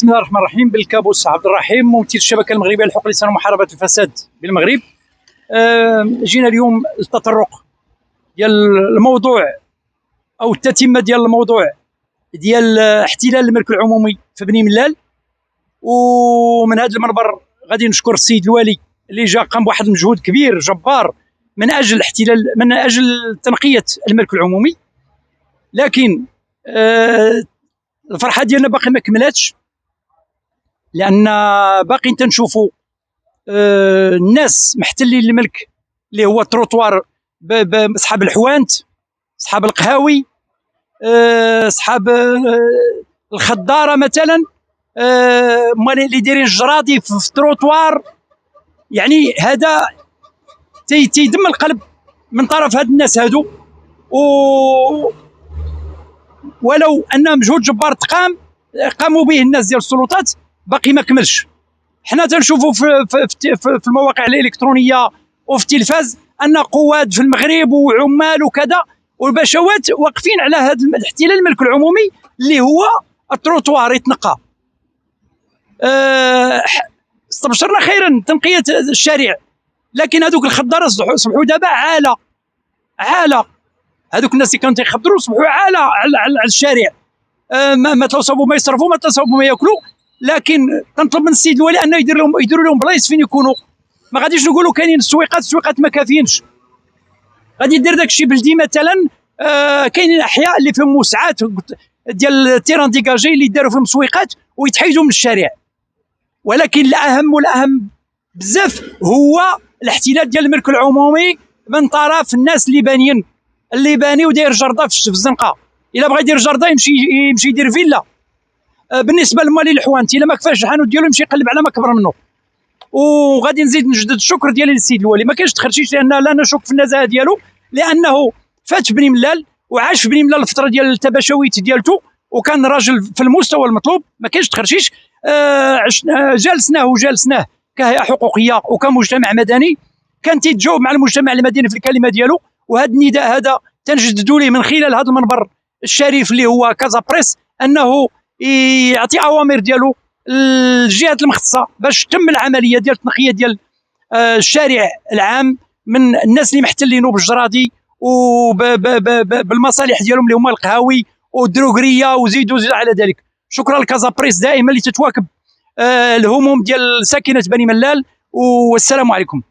بسم الله الرحمن الرحيم. بالكابوس عبد الرحيم، ممثل الشبكه المغربيه لحقوق الانسان ومحاربه الفساد بالمغرب. جينا اليوم للتطرق ديال الموضوع او التتمه ديال الموضوع ديال احتلال الملك العمومي في بني ملال. ومن هذا المنبر غادي نشكر السيد الوالي اللي جا قام بواحد المجهود كبير جبار من اجل تنقيه الملك العمومي. لكن الفرحه ديالنا باقي ما كملاتش، لان باقي تنشوفوا الناس محتلين الملك اللي هو التروطوار بصحاب الحوانت، صحاب القهاوي، صحاب الخضاره مثلا، اللي دايرين الجرادي في التروطوار. يعني هذا تيدم القلب من طرف هاد الناس هادو. ولو ان مجهود جبار قاموا به الناس ديال السلطات باقي ما كملش. حنا تنشوفوا في المواقع الالكترونيه وفي التلفاز ان قواد في المغرب وعمال وكذا والبشوات واقفين على هذا الاحتلال الملك العمومي اللي هو التروطوار يتنقى. استبشرنا خيرا تنقيه الشارع، لكن هذوك الخضاره صبحوا دابا عاله. هذوك الناس اللي كانوا تيخضروا صبحوا عاله على الشارع، ما توصبوا ما يصرفوا، ما توصبوا ما ياكلوا. لكن كنطلب من السيد الوالي انه يديروا لهم بلايص فين يكونوا. ما غاديش نقولوا كاينين السويقات ما كافيينش، غادي يدير داك الشيء بلدي مثلا. كاينين احياء اللي فيهم موسعات ديال التيران ديكاجي اللي داروا فيهم سويقات ويتحيدوا من الشارع. ولكن الاهم بزاف هو الاحتلال ديال الملك العمومي من طرف الناس اللي باني وداير جرده في الزنقه. الا بغى يدير جرده يمشي يدير فيلا. بالنسبه لموالي الحوانت، الا ما كفاش الحانوت ديالو يمشي يقلب على ما كبر منه. وغادي نزيد نجدد الشكر ديالي للسيد الوالي. ما كاينش تخرشيش، لان لا نشك في النزاهه ديالو، لانه فات في بني ملال وعاش في بني ملال الفتره ديال التباشويت ديالته، وكان راجل في المستوى المطلوب. ما كاينش تخرشيش. جالسناه كهيئه حقوقيه وكمجتمع مدني، كان تيتجاوب مع المجتمع المدني في الكلمه ديالو. وهذا النداء هذا تنجددوا ليه من خلال هذا المنبر الشريف اللي هو كازا بريس، انه يعطي اوامر ديالو الجهات المختصه باش تتم العمليه ديال التنقيه ديال الشارع العام من الناس اللي محتلينه بالجرادي وبالمصالح ديالهم اللي هما القهاوي والدروغريه وزيدوا على ذلك. شكرا لكازا بريس دائما اللي تتواكب الهموم ديال ساكنه بني ملال. والسلام عليكم.